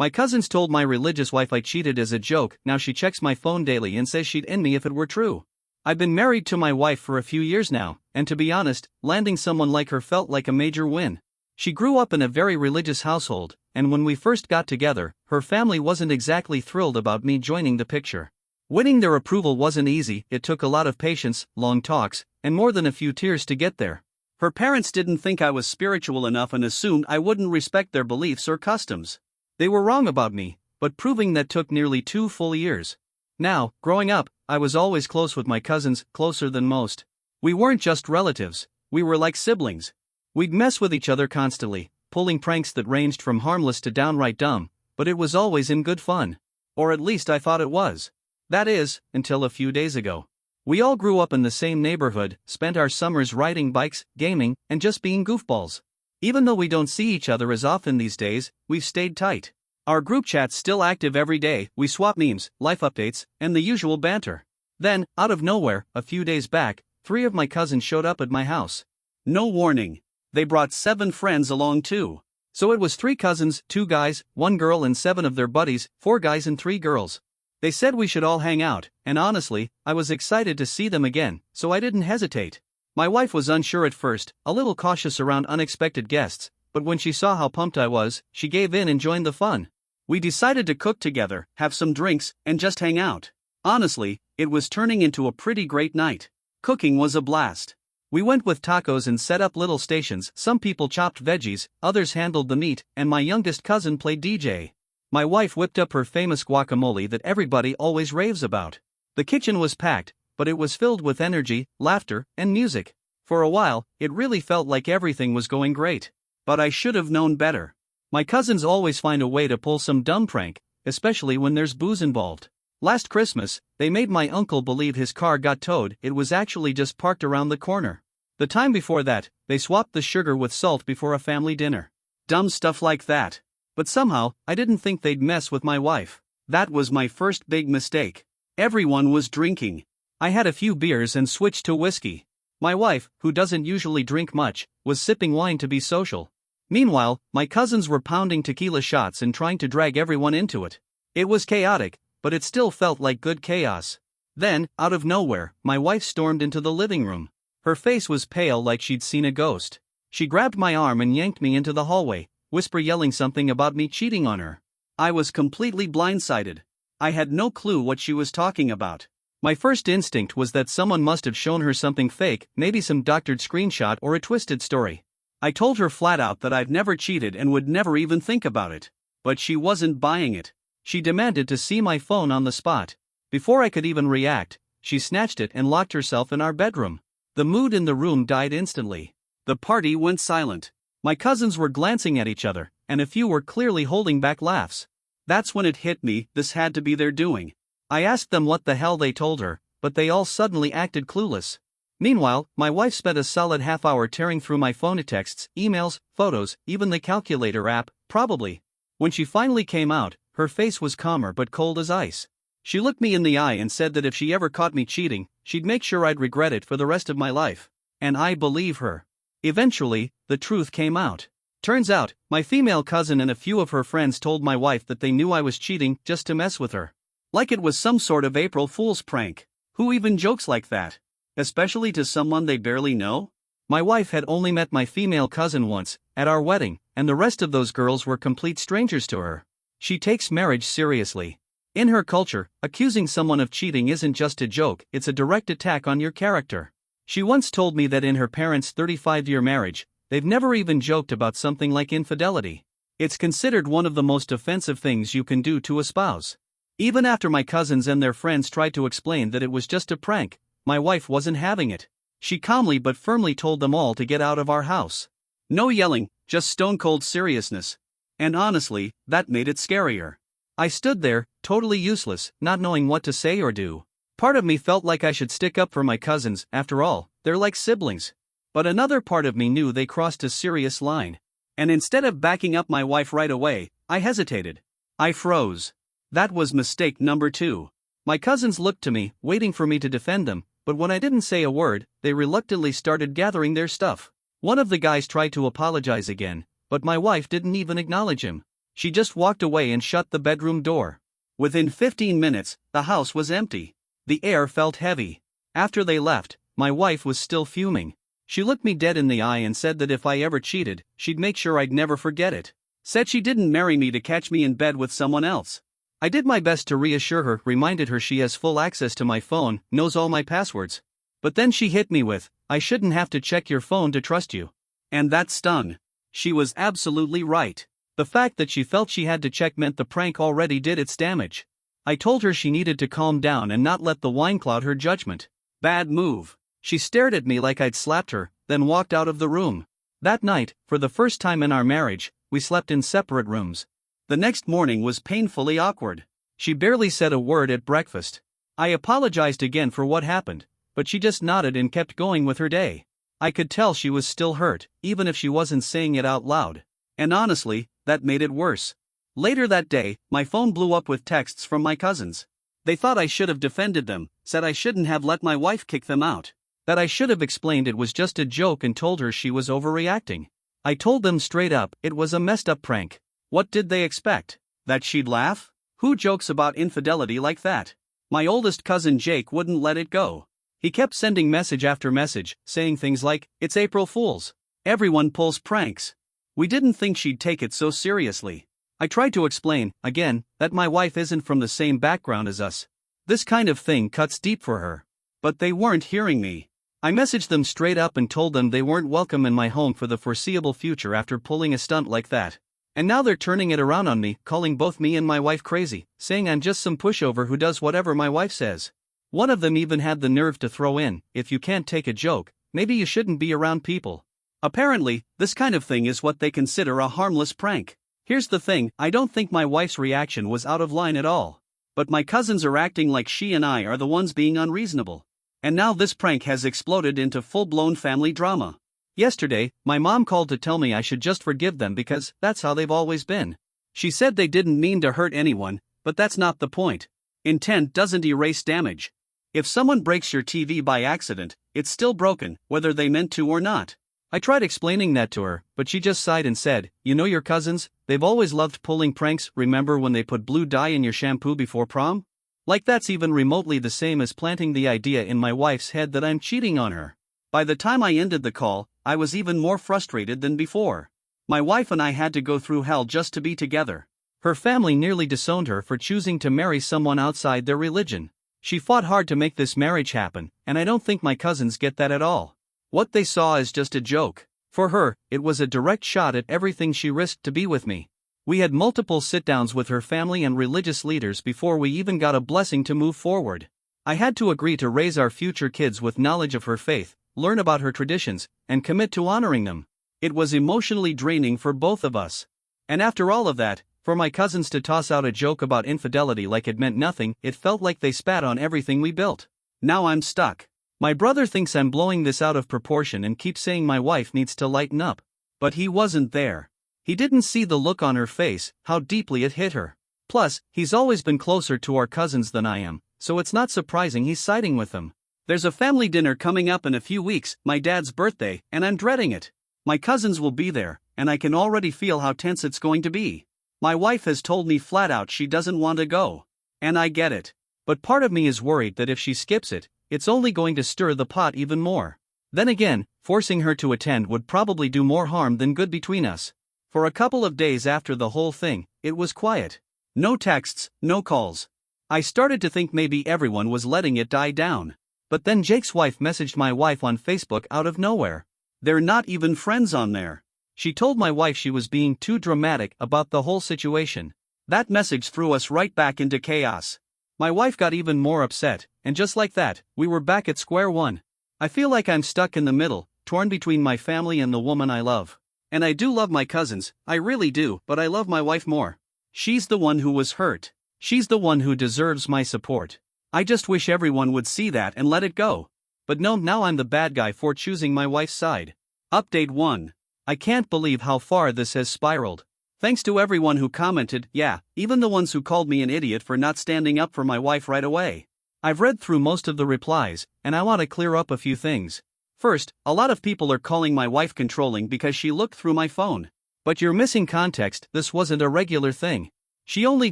My cousins told my religious wife I cheated as a joke. Now she checks my phone daily and says she'd end me if it were true. I've been married to my wife for a few years now, and to be honest, landing someone like her felt like a major win. She grew up in a very religious household, and when we first got together, her family wasn't exactly thrilled about me joining the picture. Winning their approval wasn't easy. It took a lot of patience, long talks, and more than a few tears to get there. Her parents didn't think I was spiritual enough and assumed I wouldn't respect their beliefs or customs. They were wrong about me, but proving that took nearly 2 full years. Now, growing up, I was always close with my cousins, closer than most. We weren't just relatives, we were like siblings. We'd mess with each other constantly, pulling pranks that ranged from harmless to downright dumb, but it was always in good fun. Or at least I thought it was. That is, until a few days ago. We all grew up in the same neighborhood, spent our summers riding bikes, gaming, and just being goofballs. Even though we don't see each other as often these days, we've stayed tight. Our group chat's still active every day. We swap memes, life updates, and the usual banter. Then, out of nowhere, a few days back, 3 of my cousins showed up at my house. No warning. They brought 7 friends along too. So it was 3 cousins, 2 guys, 1 girl and 7 of their buddies, 4 guys and 3 girls. They said we should all hang out, and honestly, I was excited to see them again, so I didn't hesitate. My wife was unsure at first, a little cautious around unexpected guests, but when she saw how pumped I was, she gave in and joined the fun. We decided to cook together, have some drinks, and just hang out. Honestly, it was turning into a pretty great night. Cooking was a blast. We went with tacos and set up little stations. Some people chopped veggies, others handled the meat, and my youngest cousin played DJ. My wife whipped up her famous guacamole that everybody always raves about. The kitchen was packed, but it was filled with energy, laughter, and music. For a while, it really felt like everything was going great. But I should have known better. My cousins always find a way to pull some dumb prank, especially when there's booze involved. Last Christmas, they made my uncle believe his car got towed. It was actually just parked around the corner. The time before that, they swapped the sugar with salt before a family dinner. Dumb stuff like that. But somehow, I didn't think they'd mess with my wife. That was my first big mistake. Everyone was drinking. I had a few beers and switched to whiskey. My wife, who doesn't usually drink much, was sipping wine to be social. Meanwhile, my cousins were pounding tequila shots and trying to drag everyone into it. It was chaotic, but it still felt like good chaos. Then, out of nowhere, my wife stormed into the living room. Her face was pale like she'd seen a ghost. She grabbed my arm and yanked me into the hallway, yelling something about me cheating on her. I was completely blindsided. I had no clue what she was talking about. My first instinct was that someone must have shown her something fake, maybe some doctored screenshot or a twisted story. I told her flat out that I've never cheated and would never even think about it. But she wasn't buying it. She demanded to see my phone on the spot. Before I could even react, she snatched it and locked herself in our bedroom. The mood in the room died instantly. The party went silent. My cousins were glancing at each other, and a few were clearly holding back laughs. That's when it hit me, this had to be their doing. I asked them what the hell they told her, but they all suddenly acted clueless. Meanwhile, my wife spent a solid half hour tearing through my phone texts, emails, photos, even the calculator app, probably. When she finally came out, her face was calmer but cold as ice. She looked me in the eye and said that if she ever caught me cheating, she'd make sure I'd regret it for the rest of my life. And I believe her. Eventually, the truth came out. Turns out, my female cousin and a few of her friends told my wife that they knew I was cheating just to mess with her. Like it was some sort of April Fool's prank. Who even jokes like that? Especially to someone they barely know? My wife had only met my female cousin once, at our wedding, and the rest of those girls were complete strangers to her. She takes marriage seriously. In her culture, accusing someone of cheating isn't just a joke, it's a direct attack on your character. She once told me that in her parents' 35-year marriage, they've never even joked about something like infidelity. It's considered one of the most offensive things you can do to a spouse. Even after my cousins and their friends tried to explain that it was just a prank, my wife wasn't having it. She calmly but firmly told them all to get out of our house. No yelling, just stone-cold seriousness. And honestly, that made it scarier. I stood there, totally useless, not knowing what to say or do. Part of me felt like I should stick up for my cousins, after all, they're like siblings. But another part of me knew they crossed a serious line. And instead of backing up my wife right away, I hesitated. I froze. That was mistake number 2. My cousins looked to me, waiting for me to defend them, but when I didn't say a word, they reluctantly started gathering their stuff. One of the guys tried to apologize again, but my wife didn't even acknowledge him. She just walked away and shut the bedroom door. Within 15 minutes, the house was empty. The air felt heavy. After they left, my wife was still fuming. She looked me dead in the eye and said that if I ever cheated, she'd make sure I'd never forget it. Said she didn't marry me to catch me in bed with someone else. I did my best to reassure her, reminded her she has full access to my phone, knows all my passwords. But then she hit me with, "I shouldn't have to check your phone to trust you." And that stung. She was absolutely right. The fact that she felt she had to check meant the prank already did its damage. I told her she needed to calm down and not let the wine cloud her judgment. Bad move. She stared at me like I'd slapped her, then walked out of the room. That night, for the first time in our marriage, we slept in separate rooms. The next morning was painfully awkward. She barely said a word at breakfast. I apologized again for what happened, but she just nodded and kept going with her day. I could tell she was still hurt, even if she wasn't saying it out loud. And honestly, that made it worse. Later that day, my phone blew up with texts from my cousins. They thought I should have defended them, said I shouldn't have let my wife kick them out, that I should have explained it was just a joke and told her she was overreacting. I told them straight up it was a messed up prank. What did they expect? That she'd laugh? Who jokes about infidelity like that? My oldest cousin Jake wouldn't let it go. He kept sending message after message, saying things like, "It's April Fool's. Everyone pulls pranks." We didn't think she'd take it so seriously. I tried to explain, again, that my wife isn't from the same background as us. This kind of thing cuts deep for her. But they weren't hearing me. I messaged them straight up and told them they weren't welcome in my home for the foreseeable future after pulling a stunt like that. And now they're turning it around on me, calling both me and my wife crazy, saying I'm just some pushover who does whatever my wife says. One of them even had the nerve to throw in, "If you can't take a joke, maybe you shouldn't be around people." Apparently, this kind of thing is what they consider a harmless prank. Here's the thing, I don't think my wife's reaction was out of line at all. But my cousins are acting like she and I are the ones being unreasonable. And now this prank has exploded into full-blown family drama. Yesterday, my mom called to tell me I should just forgive them because that's how they've always been. She said they didn't mean to hurt anyone, but that's not the point. Intent doesn't erase damage. If someone breaks your TV by accident, it's still broken, whether they meant to or not. I tried explaining that to her, but she just sighed and said, "You know your cousins, they've always loved pulling pranks. Remember when they put blue dye in your shampoo before prom?" Like that's even remotely the same as planting the idea in my wife's head that I'm cheating on her. By the time I ended the call, I was even more frustrated than before. My wife and I had to go through hell just to be together. Her family nearly disowned her for choosing to marry someone outside their religion. She fought hard to make this marriage happen, and I don't think my cousins get that at all. What they saw is just a joke. For her, it was a direct shot at everything she risked to be with me. We had multiple sit-downs with her family and religious leaders before we even got a blessing to move forward. I had to agree to raise our future kids with knowledge of her faith, learn about her traditions, and commit to honoring them. It was emotionally draining for both of us. And after all of that, for my cousins to toss out a joke about infidelity like it meant nothing, it felt like they spat on everything we built. Now I'm stuck. My brother thinks I'm blowing this out of proportion and keeps saying my wife needs to lighten up. But he wasn't there. He didn't see the look on her face, how deeply it hit her. Plus, he's always been closer to our cousins than I am, so it's not surprising he's siding with them. There's a family dinner coming up in a few weeks, my dad's birthday, and I'm dreading it. My cousins will be there, and I can already feel how tense it's going to be. My wife has told me flat out she doesn't want to go. And I get it. But part of me is worried that if she skips it, it's only going to stir the pot even more. Then again, forcing her to attend would probably do more harm than good between us. For a couple of days after the whole thing, it was quiet. No texts, no calls. I started to think maybe everyone was letting it die down. But then Jake's wife messaged my wife on Facebook out of nowhere. They're not even friends on there. She told my wife she was being too dramatic about the whole situation. That message threw us right back into chaos. My wife got even more upset, and just like that, we were back at square one. I feel like I'm stuck in the middle, torn between my family and the woman I love. And I do love my cousins, I really do, but I love my wife more. She's the one who was hurt. She's the one who deserves my support. I just wish everyone would see that and let it go. But no, now I'm the bad guy for choosing my wife's side. Update 1. I can't believe how far this has spiraled. Thanks to everyone who commented, yeah, even the ones who called me an idiot for not standing up for my wife right away. I've read through most of the replies, and I want to clear up a few things. First, a lot of people are calling my wife controlling because she looked through my phone. But you're missing context, this wasn't a regular thing. She only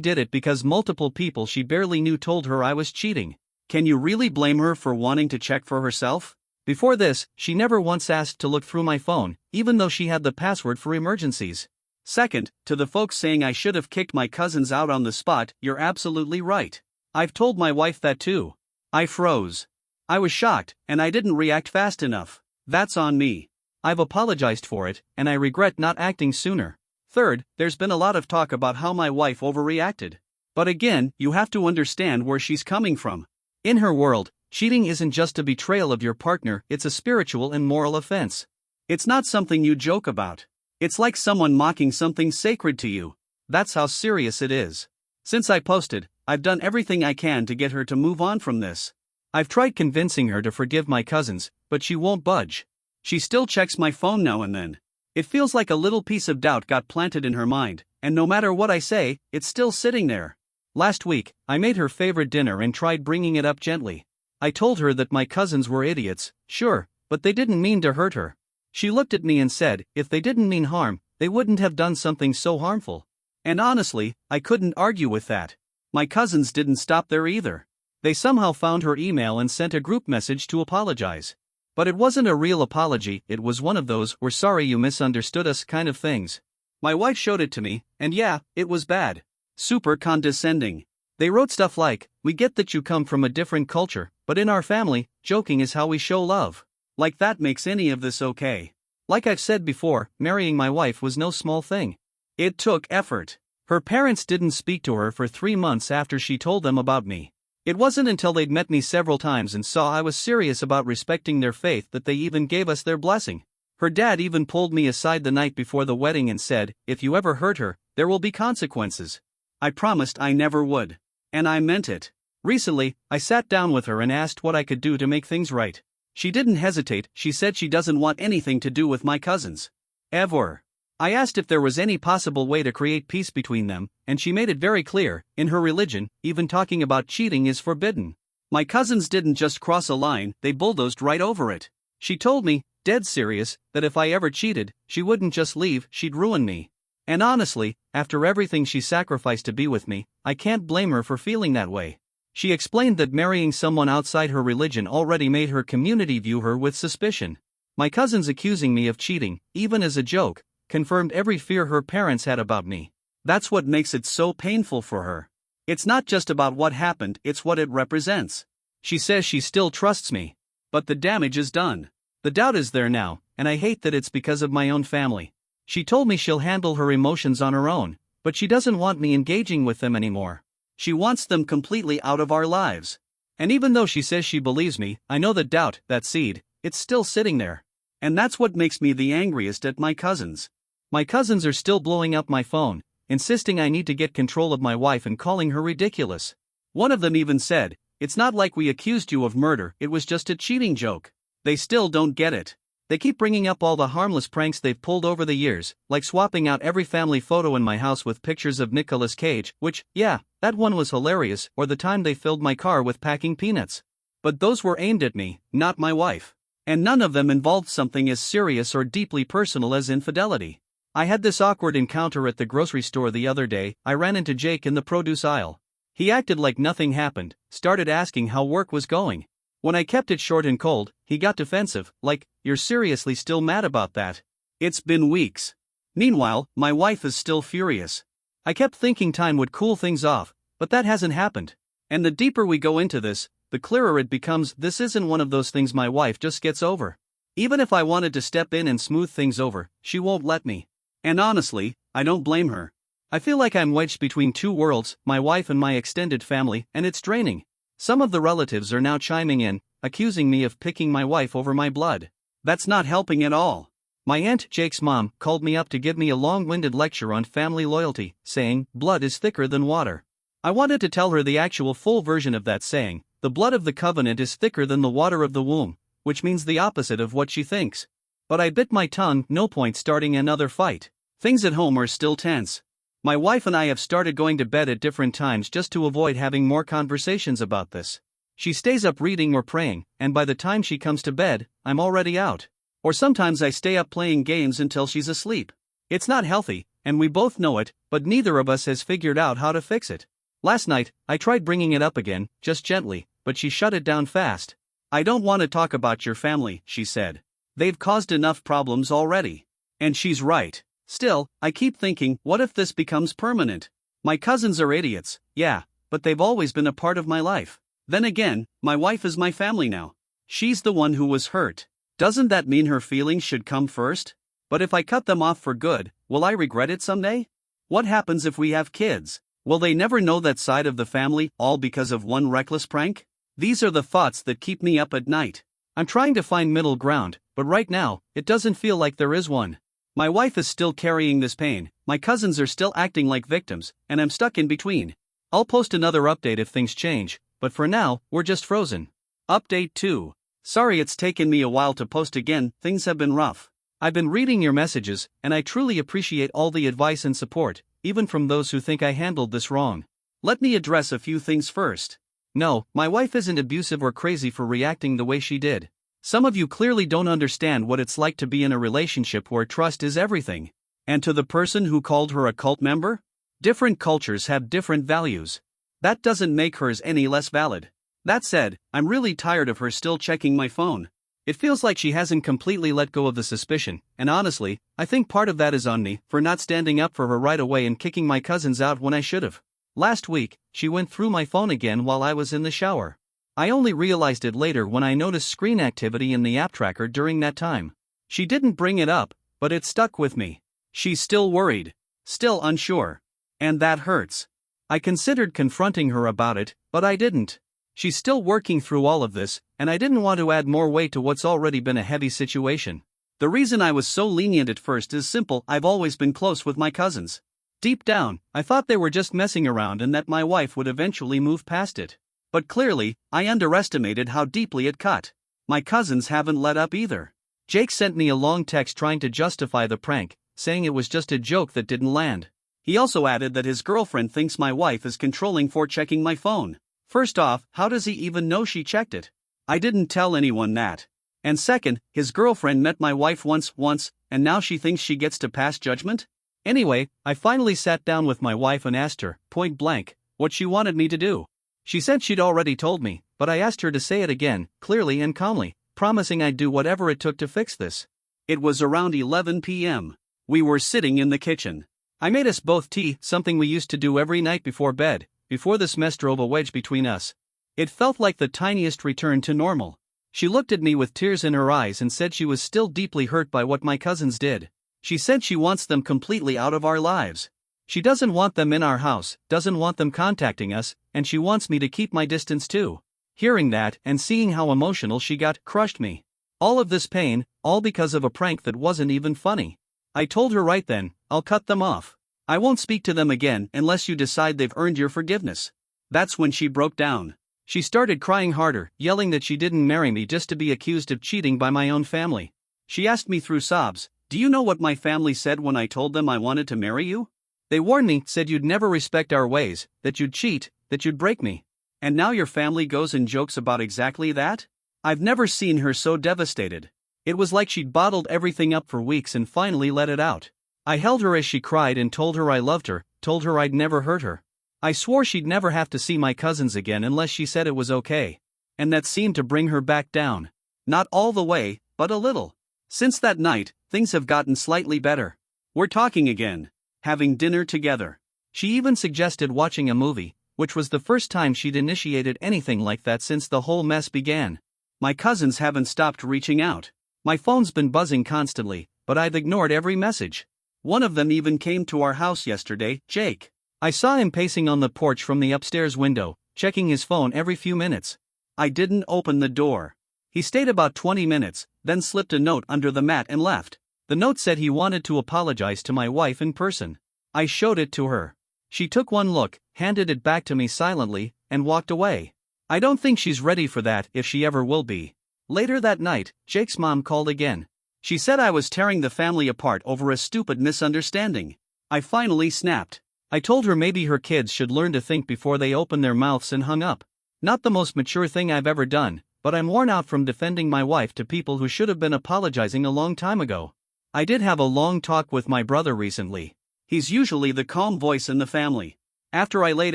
did it because multiple people she barely knew told her I was cheating. Can you really blame her for wanting to check for herself? Before this, she never once asked to look through my phone, even though she had the password for emergencies. Second, to the folks saying I should have kicked my cousins out on the spot, you're absolutely right. I've told my wife that too. I froze. I was shocked, and I didn't react fast enough. That's on me. I've apologized for it, and I regret not acting sooner. Third, there's been a lot of talk about how my wife overreacted. But again, you have to understand where she's coming from. In her world, cheating isn't just a betrayal of your partner, it's a spiritual and moral offense. It's not something you joke about. It's like someone mocking something sacred to you. That's how serious it is. Since I posted, I've done everything I can to get her to move on from this. I've tried convincing her to forgive my cousins, but she won't budge. She still checks my phone now and then. It feels like a little piece of doubt got planted in her mind, and no matter what I say, it's still sitting there. Last week, I made her favorite dinner and tried bringing it up gently. I told her that my cousins were idiots, sure, but they didn't mean to hurt her. She looked at me and said, if they didn't mean harm, they wouldn't have done something so harmful. And honestly, I couldn't argue with that. My cousins didn't stop there either. They somehow found her email and sent a group message to apologize. But it wasn't a real apology, it was one of those "we're sorry you misunderstood us" kind of things. My wife showed it to me, and yeah, it was bad. Super condescending. They wrote stuff like, "We get that you come from a different culture, but in our family, joking is how we show love." Like that makes any of this okay. Like I've said before, marrying my wife was no small thing. It took effort. Her parents didn't speak to her for 3 months after she told them about me. It wasn't until they'd met me several times and saw I was serious about respecting their faith that they even gave us their blessing. Her dad even pulled me aside the night before the wedding and said, "If you ever hurt her, there will be consequences." I promised I never would. And I meant it. Recently, I sat down with her and asked what I could do to make things right. She didn't hesitate, she said she doesn't want anything to do with my cousins. Ever. I asked if there was any possible way to create peace between them, and she made it very clear, in her religion, even talking about cheating is forbidden. My cousins didn't just cross a line, they bulldozed right over it. She told me, dead serious, that if I ever cheated, she wouldn't just leave, she'd ruin me. And honestly, after everything she sacrificed to be with me, I can't blame her for feeling that way. She explained that marrying someone outside her religion already made her community view her with suspicion. My cousins accusing me of cheating, even as a joke, confirmed every fear her parents had about me. That's what makes it so painful for her. It's not just about what happened, it's what it represents. She says she still trusts me. But the damage is done. The doubt is there now, and I hate that it's because of my own family. She told me she'll handle her emotions on her own, but she doesn't want me engaging with them anymore. She wants them completely out of our lives. And even though she says she believes me, I know the doubt, that seed, it's still sitting there. And that's what makes me the angriest at my cousins. My cousins are still blowing up my phone, insisting I need to get control of my wife and calling her ridiculous. One of them even said, "It's not like we accused you of murder, it was just a cheating joke." They still don't get it. They keep bringing up all the harmless pranks they've pulled over the years, like swapping out every family photo in my house with pictures of Nicolas Cage, which, yeah, that one was hilarious, or the time they filled my car with packing peanuts. But those were aimed at me, not my wife. And none of them involved something as serious or deeply personal as infidelity. I had this awkward encounter at the grocery store the other day. I ran into Jake in the produce aisle. He acted like nothing happened, started asking how work was going. When I kept it short and cold, he got defensive, like, "You're seriously still mad about that?" It's been weeks. Meanwhile, my wife is still furious. I kept thinking time would cool things off, but that hasn't happened. And the deeper we go into this, the clearer it becomes this isn't one of those things my wife just gets over. Even if I wanted to step in and smooth things over, she won't let me. And honestly, I don't blame her. I feel like I'm wedged between two worlds, my wife and my extended family, and it's draining. Some of the relatives are now chiming in, accusing me of picking my wife over my blood. That's not helping at all. My Aunt Jake's mom called me up to give me a long-winded lecture on family loyalty, saying, "Blood is thicker than water." I wanted to tell her the actual full version of that saying, "The blood of the covenant is thicker than the water of the womb," which means the opposite of what she thinks. But I bit my tongue, no point starting another fight. Things at home are still tense. My wife and I have started going to bed at different times just to avoid having more conversations about this. She stays up reading or praying, and by the time she comes to bed, I'm already out. Or sometimes I stay up playing games until she's asleep. It's not healthy, and we both know it, but neither of us has figured out how to fix it. Last night, I tried bringing it up again, just gently, but she shut it down fast. I don't want to talk about your family, she said. They've caused enough problems already. And she's right. Still, I keep thinking, what if this becomes permanent? My cousins are idiots, yeah, but they've always been a part of my life. Then again, my wife is my family now. She's the one who was hurt. Doesn't that mean her feelings should come first? But if I cut them off for good, will I regret it someday? What happens if we have kids? Will they never know that side of the family, all because of one reckless prank? These are the thoughts that keep me up at night. I'm trying to find middle ground, but right now, it doesn't feel like there is one. My wife is still carrying this pain, my cousins are still acting like victims, and I'm stuck in between. I'll post another update if things change, but for now, we're just frozen. Update 2. Sorry it's taken me a while to post again, things have been rough. I've been reading your messages, and I truly appreciate all the advice and support, even from those who think I handled this wrong. Let me address a few things first. No, my wife isn't abusive or crazy for reacting the way she did. Some of you clearly don't understand what it's like to be in a relationship where trust is everything. And to the person who called her a cult member? Different cultures have different values. That doesn't make hers any less valid. That said, I'm really tired of her still checking my phone. It feels like she hasn't completely let go of the suspicion, and honestly, I think part of that is on me for not standing up for her right away and kicking my cousins out when I should've. Last week, she went through my phone again while I was in the shower. I only realized it later when I noticed screen activity in the app tracker during that time. She didn't bring it up, but it stuck with me. She's still worried. Still unsure. And that hurts. I considered confronting her about it, but I didn't. She's still working through all of this, and I didn't want to add more weight to what's already been a heavy situation. The reason I was so lenient at first is simple: I've always been close with my cousins. Deep down, I thought they were just messing around and that my wife would eventually move past it. But clearly, I underestimated how deeply it cut. My cousins haven't let up either. Jake sent me a long text trying to justify the prank, saying it was just a joke that didn't land. He also added that his girlfriend thinks my wife is controlling for checking my phone. First off, how does he even know she checked it? I didn't tell anyone that. And second, his girlfriend met my wife once, and now she thinks she gets to pass judgment? Anyway, I finally sat down with my wife and asked her, point blank, what she wanted me to do. She said she'd already told me, but I asked her to say it again, clearly and calmly, promising I'd do whatever it took to fix this. It was around 11 p.m. We were sitting in the kitchen. I made us both tea, something we used to do every night before bed, before this mess drove a wedge between us. It felt like the tiniest return to normal. She looked at me with tears in her eyes and said she was still deeply hurt by what my cousins did. She said she wants them completely out of our lives. She doesn't want them in our house, doesn't want them contacting us, and she wants me to keep my distance too. Hearing that and seeing how emotional she got crushed me. All of this pain, all because of a prank that wasn't even funny. I told her right then, I'll cut them off. I won't speak to them again unless you decide they've earned your forgiveness. That's when she broke down. She started crying harder, yelling that she didn't marry me just to be accused of cheating by my own family. She asked me through sobs, "Do you know what my family said when I told them I wanted to marry you? They warned me, said you'd never respect our ways, that you'd cheat, that you'd break me. And now your family goes and jokes about exactly that?" I've never seen her so devastated. It was like she'd bottled everything up for weeks and finally let it out. I held her as she cried and told her I loved her, told her I'd never hurt her. I swore she'd never have to see my cousins again unless she said it was okay. And that seemed to bring her back down. Not all the way, but a little. Since that night, things have gotten slightly better. We're talking again. Having dinner together. She even suggested watching a movie, which was the first time she'd initiated anything like that since the whole mess began. My cousins haven't stopped reaching out. My phone's been buzzing constantly, but I've ignored every message. One of them even came to our house yesterday, Jake. I saw him pacing on the porch from the upstairs window, checking his phone every few minutes. I didn't open the door. He stayed about 20 minutes, then slipped a note under the mat and left. The note said he wanted to apologize to my wife in person. I showed it to her. She took one look, handed it back to me silently, and walked away. I don't think she's ready for that, if she ever will be. Later that night, Jake's mom called again. She said I was tearing the family apart over a stupid misunderstanding. I finally snapped. I told her maybe her kids should learn to think before they open their mouths and hung up. Not the most mature thing I've ever done, but I'm worn out from defending my wife to people who should have been apologizing a long time ago. I did have a long talk with my brother recently. He's usually the calm voice in the family. After I laid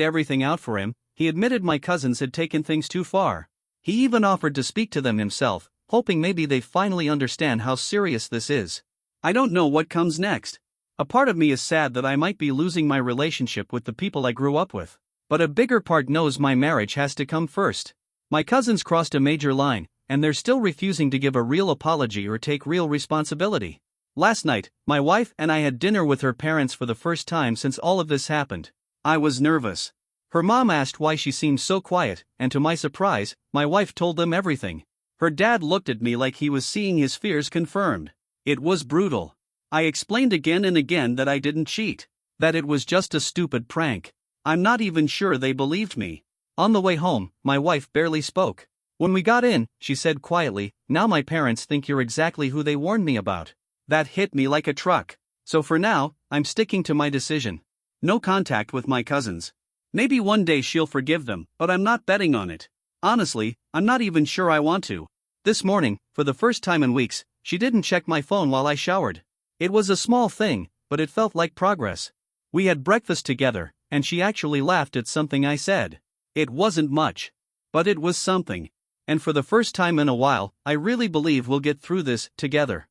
everything out for him, he admitted my cousins had taken things too far. He even offered to speak to them himself, hoping maybe they finally understand how serious this is. I don't know what comes next. A part of me is sad that I might be losing my relationship with the people I grew up with. But a bigger part knows my marriage has to come first. My cousins crossed a major line, and they're still refusing to give a real apology or take real responsibility. Last night, my wife and I had dinner with her parents for the first time since all of this happened. I was nervous. Her mom asked why she seemed so quiet, and to my surprise, my wife told them everything. Her dad looked at me like he was seeing his fears confirmed. It was brutal. I explained again and again that I didn't cheat. That it was just a stupid prank. I'm not even sure they believed me. On the way home, my wife barely spoke. When we got in, she said quietly, "Now my parents think you're exactly who they warned me about." That hit me like a truck. So for now, I'm sticking to my decision. No contact with my cousins. Maybe one day she'll forgive them, but I'm not betting on it. Honestly, I'm not even sure I want to. This morning, for the first time in weeks, she didn't check my phone while I showered. It was a small thing, but it felt like progress. We had breakfast together, and she actually laughed at something I said. It wasn't much. But it was something. And for the first time in a while, I really believe we'll get through this together.